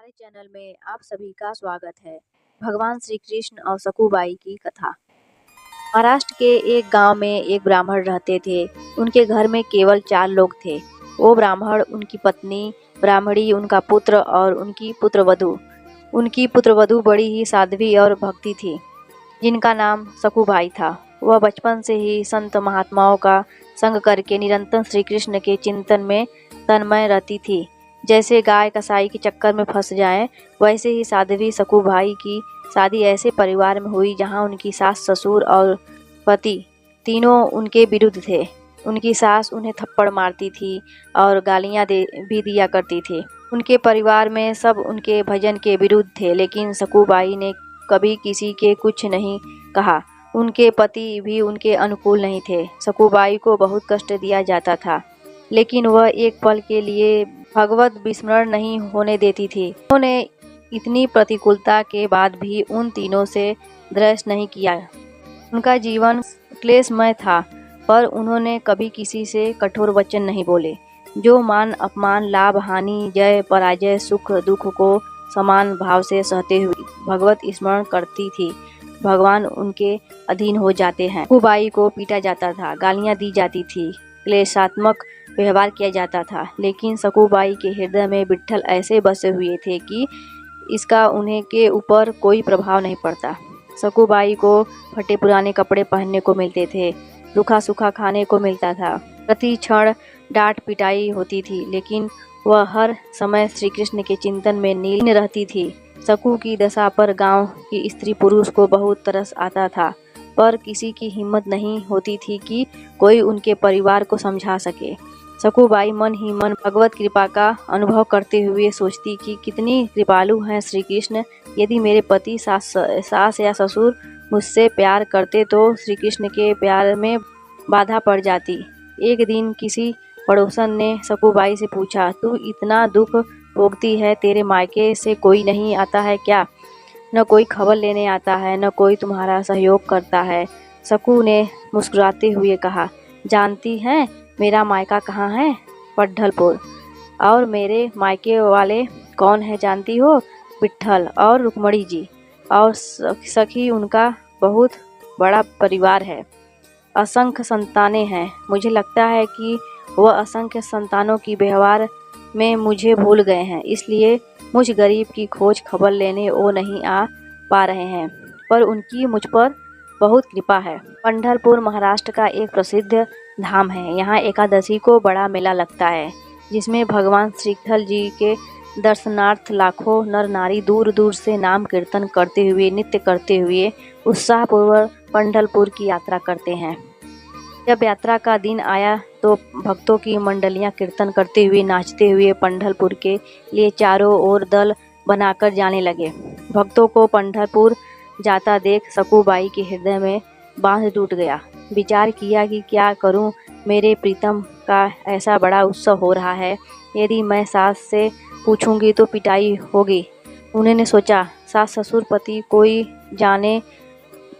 हमारे चैनल में आप सभी का स्वागत है। भगवान श्री कृष्ण और सकुबाई की कथा। महाराष्ट्र के एक गांव में एक ब्राह्मण रहते थे। उनके घर में केवल 4 लोग थे। वो ब्राह्मण, उनकी पत्नी ब्राह्मणी, उनका पुत्र और उनकी पुत्रवधू। उनकी पुत्रवधू बड़ी ही साध्वी और भक्ति थी, जिनका नाम सकुबाई था। वह बचपन से ही संत महात्माओं का संग करके निरंतर श्री कृष्ण के चिंतन में तन्मय रहती थी। जैसे गाय कसाई के चक्कर में फंस जाए, वैसे ही साध्वी सकुबाई की शादी ऐसे परिवार में हुई जहां उनकी सास, ससुर और पति तीनों उनके विरुद्ध थे। उनकी सास उन्हें थप्पड़ मारती थी और गालियां भी दिया करती थी। उनके परिवार में सब उनके भजन के विरुद्ध थे, लेकिन सकुबाई ने कभी किसी के कुछ नहीं कहा। उनके पति भी उनके अनुकूल नहीं थे। सकुबाई को बहुत कष्ट दिया जाता था, लेकिन वह एक पल के लिए भगवत विस्मरण नहीं होने देती थी। उन्होंने इतनी प्रतिकूलता के बाद भी उन तीनों से द्वेष नहीं किया। उनका जीवन क्लेशमय था, पर उन्होंने कभी किसी से कठोर वचन नहीं बोले। जो मान अपमान, लाभ हानि, जय पराजय, सुख दुख को समान भाव से सहते हुए भगवत स्मरण करती थी। भगवान उनके अधीन हो जाते हैं। सकुबाई को पीटा जाता था, गालियां दी जाती थी, क्लेशात्मक व्यवहार किया जाता था, लेकिन सकुबाई के हृदय में विट्ठल ऐसे बसे हुए थे कि इसका उन्हें के ऊपर कोई प्रभाव नहीं पड़ता। सकुबाई को फटे पुराने कपड़े पहनने को मिलते थे, रूखा सूखा खाने को मिलता था, प्रति क्षण डांट पिटाई होती थी, लेकिन वह हर समय श्री कृष्ण के चिंतन में लीन रहती थी। सकू की दशा पर गांव की स्त्री पुरुष को बहुत तरस आता था, पर किसी की हिम्मत नहीं होती थी कि कोई उनके परिवार को समझा सके। सकुबाई मन ही मन भगवत कृपा का अनुभव करते हुए सोचती कि कितनी कृपालु हैं श्री कृष्ण। यदि मेरे पति, सास या ससुर मुझसे प्यार करते तो श्री कृष्ण के प्यार में बाधा पड़ जाती। एक दिन किसी पड़ोसन ने सकुबाई से पूछा, तू इतना दुख भोगती है, तेरे मायके से कोई नहीं आता है क्या? न कोई खबर लेने आता है, न कोई तुम्हारा सहयोग करता है। सकू ने मुस्कुराते हुए कहा, जानती हैं मेरा मायका कहाँ है? पड्ढलपुर। और मेरे मायके वाले कौन है जानती हो? विट्ठल और रुक्मणी जी और सखी। उनका बहुत बड़ा परिवार है, असंख्य संतानें हैं। मुझे लगता है कि वह असंख्य संतानों की व्यवहार में मुझे भूल गए हैं, इसलिए मुझ गरीब की खोज खबर लेने वो नहीं आ पा रहे हैं, पर उनकी मुझ पर बहुत कृपा है। पंढरपुर महाराष्ट्र का एक प्रसिद्ध धाम है। यहाँ एकादशी को बड़ा मेला लगता है, जिसमें भगवान श्री विट्ठल जी के दर्शनार्थ लाखों नर नारी दूर दूर से नाम कीर्तन करते हुए, नृत्य करते हुए उत्साहपूर्वक पंढरपुर की यात्रा करते हैं। जब यात्रा का दिन आया तो भक्तों की मंडलियां कीर्तन करते हुए, नाचते हुए पंढरपुर के लिए चारों ओर दल बनाकर जाने लगे। भक्तों को पंढरपुर जाता देख सकुबाई के हृदय में बांध टूट गया। विचार किया कि क्या करूं, मेरे प्रीतम का ऐसा बड़ा उत्सव हो रहा है, यदि मैं सास से पूछूंगी तो पिटाई होगी। उन्होंने सोचा, सास ससुर पति कोई जाने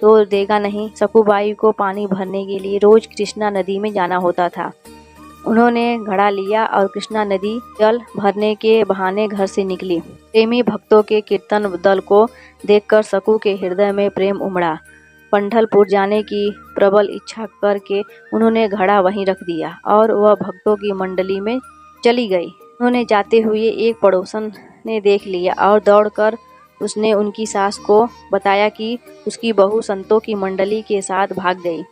तो देगा नहीं। सकुबाई को पानी भरने के लिए रोज कृष्णा नदी में जाना होता था। उन्होंने घड़ा लिया और कृष्णा नदी जल भरने के बहाने घर से निकली। प्रेमी भक्तों के कीर्तन दल को देखकर सकू के हृदय में प्रेम उमड़ा। पंढरपुर जाने की प्रबल इच्छा करके उन्होंने घड़ा वहीं रख दिया और वह भक्तों की मंडली में चली गई। उन्होंने जाते हुए एक पड़ोसन ने देख लिया और दौड़कर उसने उनकी सास को बताया कि उसकी बहू संतों की मंडली के साथ भाग गई।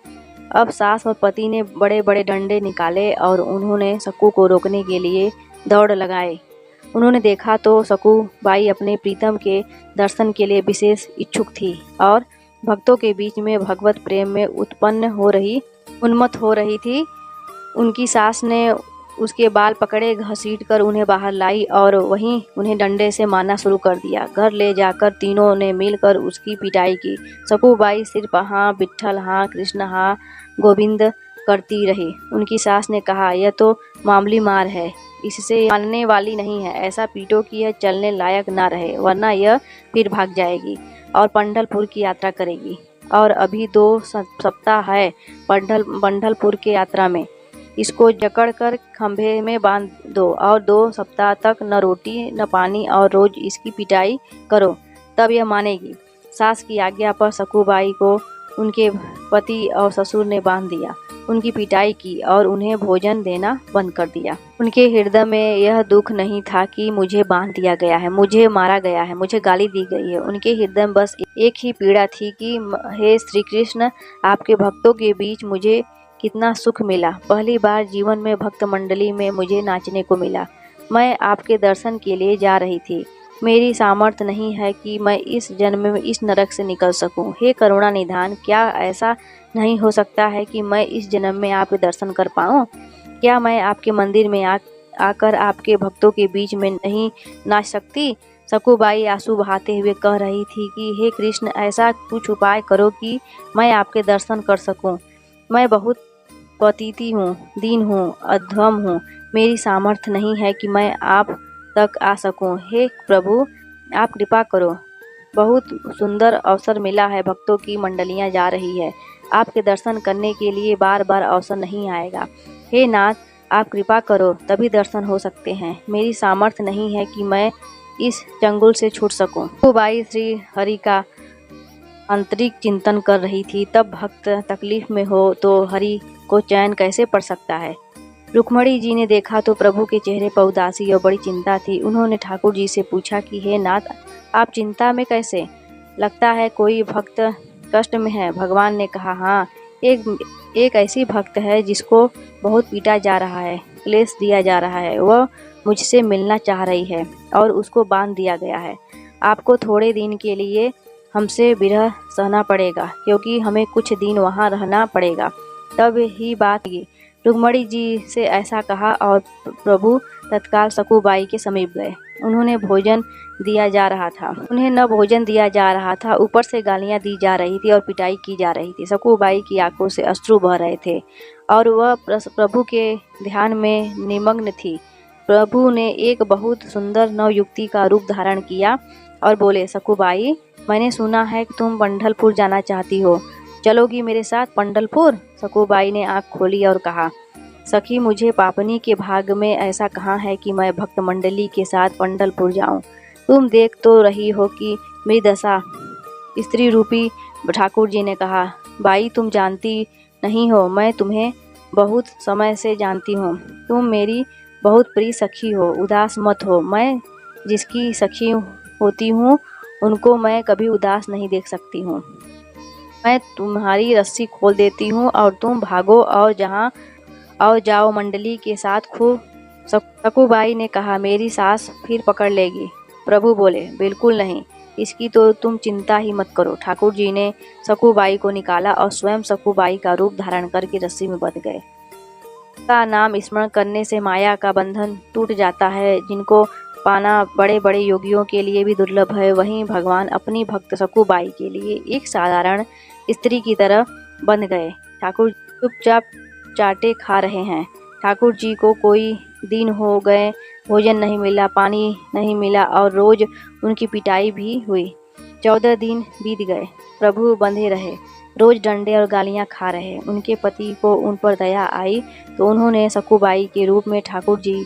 अब सास और पति ने बड़े बड़े डंडे निकाले और उन्होंने सकू को रोकने के लिए दौड़ लगाए। उन्होंने देखा तो सकुबाई अपने प्रीतम के दर्शन के लिए विशेष इच्छुक थी और भक्तों के बीच में भगवत प्रेम में उन्मत्त हो रही थी। उनकी सास ने उसके बाल पकड़े, घसीटकर उन्हें बाहर लाई और वहीं उन्हें डंडे से मारना शुरू कर दिया। घर ले जाकर तीनों ने मिलकर उसकी पिटाई की। सकुबाई सिर्फ हाँ विट्ठल, हाँ कृष्ण, हाँ गोविंद करती रही। उनकी सास ने कहा, यह तो मामूली मार है, इससे मानने वाली नहीं है। ऐसा पीटो कि यह चलने लायक ना रहे, वरना यह फिर भाग जाएगी और पंढरपुर की यात्रा करेगी। और अभी 2 सप्ताह है पंढरपुर के यात्रा में। इसको जकड़कर खंभे में बांध दो और 2 सप्ताह तक न रोटी न पानी और रोज इसकी पिटाई करो, तब यह मानेगी। सास की आज्ञा पर सकुबाई को उनके पति और ससुर ने बांध दिया, उनकी पिटाई की और उन्हें भोजन देना बंद कर दिया। उनके हृदय में यह दुख नहीं था कि मुझे बांध दिया गया है, मुझे मारा गया है, मुझे गाली दी गई है। उनके हृदय में बस एक ही पीड़ा थी कि हे श्री कृष्ण, आपके भक्तों के बीच मुझे कितना सुख मिला। पहली बार जीवन में भक्त मंडली में मुझे नाचने को मिला। मैं आपके दर्शन के लिए जा रही थी। मेरी सामर्थ्य नहीं है कि मैं इस जन्म में इस नरक से निकल सकूं। हे करुणा निधान, क्या ऐसा नहीं हो सकता है कि मैं इस जन्म में आपके दर्शन कर पाऊं? क्या मैं आपके मंदिर में आकर आपके भक्तों के बीच में नहीं नाच सकती? सकुबाई आंसू बहाते हुए कह रही थी कि हे कृष्ण, ऐसा कुछ उपाय करो कि मैं आपके दर्शन कर सकूं। मैं बहुत पतिती हूँ, दीन हूँ, अधम हूँ। मेरी सामर्थ्य नहीं है कि मैं आप तक आ सकूं। हे प्रभु, आप कृपा करो। बहुत सुंदर अवसर मिला है, भक्तों की मंडलियां जा रही है। आपके दर्शन करने के लिए बार बार अवसर नहीं आएगा। हे नाथ, आप कृपा करो, तभी दर्शन हो सकते हैं। मेरी सामर्थ्य नहीं है कि मैं इस चंगुल से छूट सकूं। सकुबाई श्री हरि का आंतरिक चिंतन कर रही थी। तब भक्त तकलीफ में हो तो हरि को चैन कैसे पड़ सकता है। रुक्मणी जी ने देखा तो प्रभु के चेहरे पर उदासी और बड़ी चिंता थी। उन्होंने ठाकुर जी से पूछा कि हे नाथ, आप चिंता में कैसे? लगता है कोई भक्त कष्ट में है। भगवान ने कहा, हाँ, एक ऐसी भक्त है जिसको बहुत पीटा जा रहा है, क्लेश दिया जा रहा है। वह मुझसे मिलना चाह रही है और उसको बांध दिया गया है। आपको थोड़े दिन के लिए हमसे विरह सहना पड़ेगा, क्योंकि हमें कुछ दिन वहाँ रहना पड़ेगा, तब ही बात होगी। रुक्मणी जी से ऐसा कहा और प्रभु तत्काल सकुबाई के समीप गए। उन्हें भोजन दिया जा रहा था, उन्हें न भोजन दिया जा रहा था, ऊपर से गालियां दी जा रही थी और पिटाई की जा रही थी। सकुबाई की आंखों से अश्रु बह रहे थे और वह प्रभु के ध्यान में निमग्न थी। प्रभु ने एक बहुत सुंदर नवयुक्ति का रूप धारण किया और बोले, सकुबाई, मैंने सुना है कि तुम पंढरपुर जाना चाहती हो, चलोगी मेरे साथ पंढरपुर? सकुबाई ने आंख खोली और कहा, सखी, मुझे पापनी के भाग में ऐसा कहाँ है कि मैं भक्त मंडली के साथ पंढरपुर जाऊं। तुम देख तो रही हो कि मेरी दशा। स्त्री रूपी ठाकुर जी ने कहा, बाई, तुम जानती नहीं हो, मैं तुम्हें बहुत समय से जानती हूँ। तुम मेरी बहुत प्रिय सखी हो, उदास मत हो। मैं जिसकी सखी होती हूँ उनको मैं कभी उदास नहीं देख सकती हूँ। मैं तुम्हारी रस्सी खोल देती हूँ और तुम भागो और जहाँ और जाओ मंडली के साथ खूब। सकुबाई ने कहा, मेरी सास फिर पकड़ लेगी। प्रभु बोले, बिल्कुल नहीं, इसकी तो तुम चिंता ही मत करो। ठाकुर जी ने सकुबाई को निकाला और स्वयं सकुबाई का रूप धारण करके रस्सी में बंध गए। का नाम स्मरण करने से माया का बंधन टूट जाता है, जिनको पाना बड़े बड़े योगियों के लिए भी दुर्लभ है। वहीं भगवान अपनी भक्त सकुबाई के लिए एक साधारण स्त्री की तरह बन गए। ठाकुर चुपचाप चाटे खा रहे हैं। ठाकुर जी को कोई दिन हो गए, भोजन नहीं मिला, पानी नहीं मिला और रोज उनकी पिटाई भी हुई। 14 दिन बीत गए, प्रभु बंधे रहे, रोज डंडे और गालियां खा रहे। उनके पति को उन पर दया आई तो उन्होंने सकुबाई के रूप में ठाकुर जी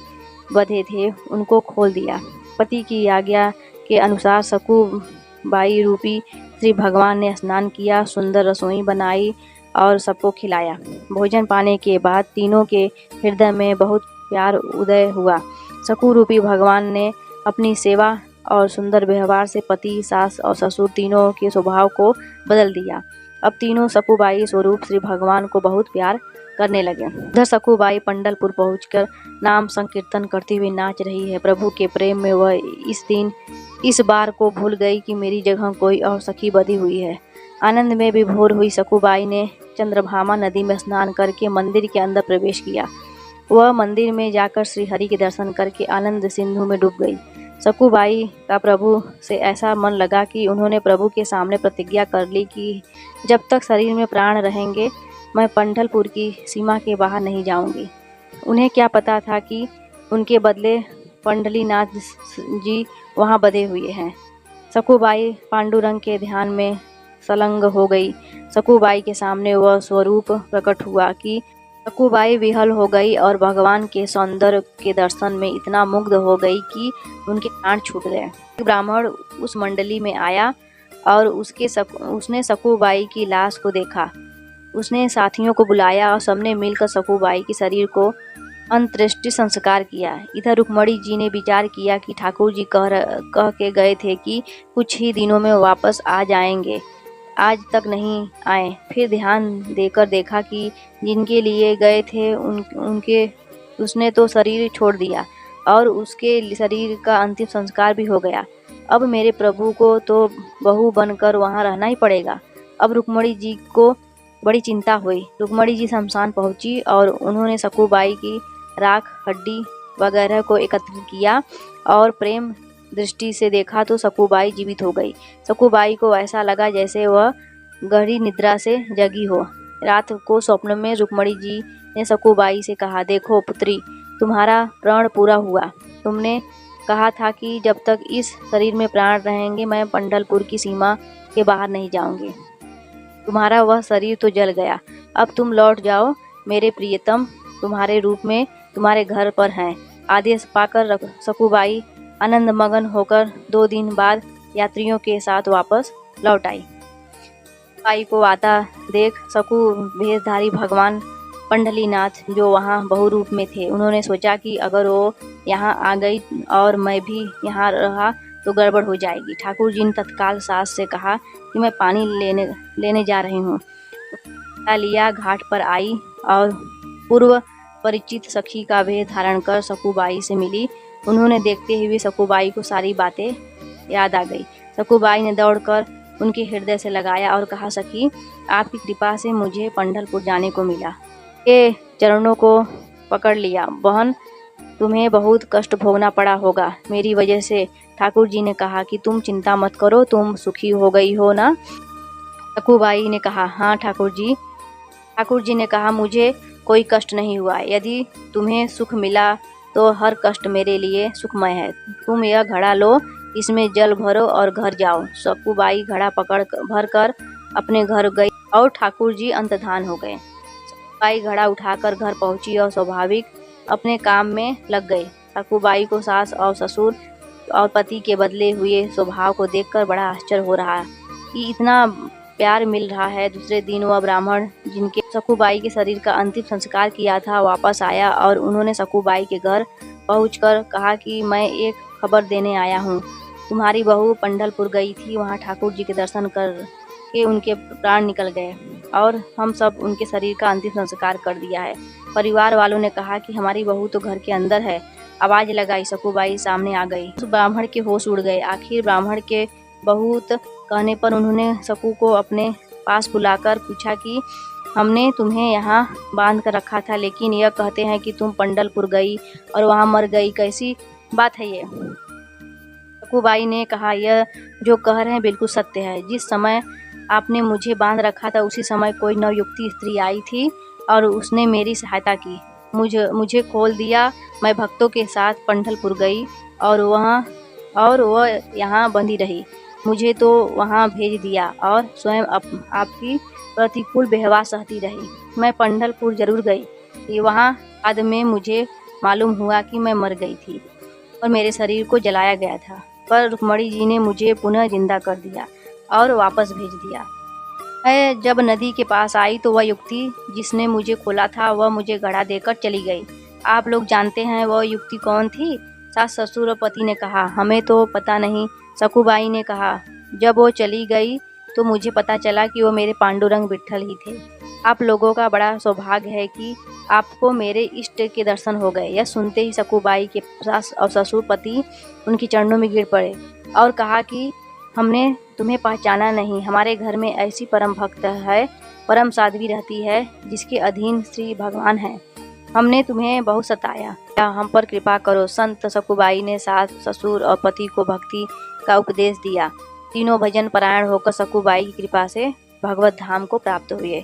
बंधे थे उनको खोल दिया। पति की आज्ञा के अनुसार सकुबाई रूपी श्री भगवान ने स्नान किया, सुंदर रसोई बनाई और सबको खिलाया। भोजन पाने के बाद तीनों के हृदय में बहुत प्यार उदय हुआ। सकु रूपी भगवान ने अपनी सेवा और सुंदर व्यवहार से पति, सास और ससुर तीनों के स्वभाव को बदल दिया। अब तीनों सकुबाई स्वरूप श्री भगवान को बहुत प्यार करने लगे। उधर सकुबाई पंढरपुर पहुंचकर नाम संकीर्तन करती हुई नाच रही है। प्रभु के प्रेम में वह इस बार को भूल गई कि मेरी जगह कोई और सखी बधी हुई है। आनंद में विभोर हुई सकुबाई ने चंद्रभामा नदी में स्नान करके मंदिर के अंदर प्रवेश किया। वह मंदिर में जाकर श्री हरि के दर्शन करके आनंद सिंधु में डूब गई। सकुबाई का प्रभु से ऐसा मन लगा कि उन्होंने प्रभु के सामने प्रतिज्ञा कर ली कि जब तक शरीर में प्राण रहेंगे मैं पंढरपुर की सीमा के बाहर नहीं जाऊंगी। उन्हें क्या पता था कि उनके बदले पंढरीनाथ जी वहां बधे हुए हैं। सकुबाई पांडुरंग के ध्यान में संलग्न हो गई। सकुबाई के सामने वह स्वरूप प्रकट हुआ कि सकुबाई विह्वल हो गई और भगवान के सौंदर्य के दर्शन में इतना मुग्ध हो गई कि उनके प्राण छूट गए। एक ब्राह्मण उस मंडली में आया और उसने सकुबाई की लाश को देखा। उसने साथियों को बुलाया और सबने मिलकर सकुबाई के शरीर को अंत्येष्टि संस्कार किया। इधर रुक्मणी जी ने विचार किया कि ठाकुर जी कह के गए थे कि कुछ ही दिनों में वापस आ जाएंगे, आज तक नहीं आए। फिर ध्यान देकर देखा कि जिनके लिए गए थे उनके उसने तो शरीर छोड़ दिया और उसके शरीर का अंतिम संस्कार भी हो गया। अब मेरे प्रभु को तो बहू बनकर वहाँ रहना ही पड़ेगा। अब रुक्मणी जी को बड़ी चिंता हुई। रुक्मणी जी शमशान पहुंची और उन्होंने सकुबाई की राख, हड्डी वगैरह को एकत्रित किया और प्रेम दृष्टि से देखा तो सकुबाई जीवित हो गई। सकुबाई को ऐसा लगा जैसे वह गहरी निद्रा से जगी हो। रात को स्वप्न में रुक्मणी जी ने सकुबाई से कहा, देखो पुत्री, तुम्हारा प्रण पूरा हुआ। तुमने कहा था कि जब तक इस शरीर में प्राण रहेंगे मैं पंढरपुर की सीमा के बाहर नहीं जाऊंगी। तुम्हारा वह शरीर तो जल गया, अब तुम लौट जाओ। मेरे प्रियतम तुम्हारे रूप में तुम्हारे घर पर हैं। आदेश पाकर सकुबाई आनंद मगन होकर 2 दिन बाद यात्रियों के साथ वापस लौट आई। सकुबाई को आता देख सकु भेषधारी भगवान पंढरीनाथ जो वहाँ बहु रूप में थे, उन्होंने सोचा कि अगर वो यहाँ आ गई और मैं भी यहाँ रहा तो गड़बड़ हो जाएगी। ठाकुर जी ने तत्काल सास से कहा कि मैं पानी लेने जा रही हूँ। लिया घाट पर आई और पूर्व परिचित सखी का भेष धारण कर सकुबाई से मिली। उन्होंने देखते हुए सकुबाई को सारी बातें याद आ गई। सकुबाई ने दौड़कर उनके हृदय से लगाया और कहा, सखी, आपकी कृपा से मुझे पंढरपुर जाने को मिला। के चरणों को पकड़ लिया। बहन, तुम्हें बहुत कष्ट भोगना पड़ा होगा मेरी वजह से। ठाकुर जी ने कहा कि तुम चिंता मत करो, तुम सुखी हो गई हो ना। सकुबाई ने कहा, हाँ ठाकुर जी। ठाकुर जी ने कहा, मुझे कोई कष्ट नहीं हुआ। यदि तुम्हें सुख मिला तो हर कष्ट मेरे लिए सुखमय है। तुम यह घड़ा लो, इसमें जल भरो और घर जाओ। सकुबाई घड़ा भर कर अपने घर गई और ठाकुर जी अंतर्धान हो गए। सकुबाई घड़ा उठाकर घर पहुंची और स्वाभाविक अपने काम में लग गई। सकुबाई को सास और ससुर और पति के बदले हुए स्वभाव को देखकर बड़ा आश्चर्य हो रहा कि इतना प्यार मिल रहा है। दूसरे दिन वह ब्राह्मण जिनके सकुबाई के शरीर का अंतिम संस्कार किया था वापस आया और उन्होंने सकुबाई के घर पहुंचकर कहा कि मैं एक खबर देने आया हूँ। तुम्हारी बहू पंढरपुर गई थी, वहाँ ठाकुर जी के दर्शन करके उनके प्राण निकल गए और हम सब उनके शरीर का अंतिम संस्कार कर दिया है। परिवार वालों ने कहा कि हमारी बहू तो घर के अंदर है। आवाज लगाई, सकुबाई सामने आ गई। उस ब्राह्मण के होश उड़ गए। आखिर ब्राह्मण के बहुत कहने पर उन्होंने सकू को अपने पास बुलाकर पूछा कि हमने तुम्हें यहाँ बांध कर रखा था, लेकिन यह कहते हैं कि तुम पंढरपुर गई और वहाँ मर गई, कैसी बात है ये? सकुबाई ने कहा, यह जो कह रहे हैं बिल्कुल सत्य है। जिस समय आपने मुझे बांध रखा था उसी समय कोई नवयुक्ति स्त्री आई थी और उसने मेरी सहायता की, मुझे खोल दिया। मैं भक्तों के साथ पंढरपुर गई और वह यहाँ बंधी रही। मुझे तो वहाँ भेज दिया और स्वयं आपकी प्रतिकूल व्यवहार सहती रही। मैं पंढरपुर जरूर गई। वहाँ बाद में मुझे मालूम हुआ कि मैं मर गई थी और मेरे शरीर को जलाया गया था, पर रुक्मणी जी ने मुझे पुनः जिंदा कर दिया और वापस भेज दिया। मैं जब नदी के पास आई तो वह युक्ति जिसने मुझे खोला था वह मुझे घड़ा देकर चली गई। आप लोग जानते हैं वह युक्ति कौन थी? सास, ससुर और पति ने कहा, हमें तो पता नहीं। सकुबाई ने कहा, जब वो चली गई तो मुझे पता चला कि वो मेरे पांडुरंग विट्ठल ही थे। आप लोगों का बड़ा सौभाग्य है कि आपको मेरे इष्ट के दर्शन हो गए। यह सुनते ही सकुबाई के सास और ससुर पति उनके चरणों में गिर पड़े और कहा कि हमने तुम्हें पहचाना नहीं। हमारे घर में ऐसी परम भक्त है, परम साध्वी रहती है जिसके अधीन श्री भगवान है। हमने तुम्हें बहुत सताया, क्या हम पर कृपा करो। संत सकुबाई ने सास, ससुर और पति को भक्ति का उपदेश दिया। तीनों भजन परायण होकर सकुबाई की कृपा से भगवत धाम को प्राप्त हुए।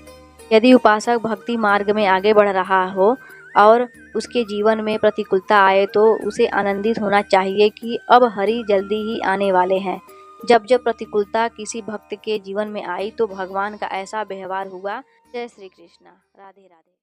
यदि उपासक भक्ति मार्ग में आगे बढ़ रहा हो और उसके जीवन में प्रतिकूलता आए तो उसे आनंदित होना चाहिए कि अब हरि जल्दी ही आने वाले हैं। जब जब प्रतिकूलता किसी भक्त के जीवन में आई तो भगवान का ऐसा व्यवहार हुआ। जय श्री कृष्णा। राधे राधे।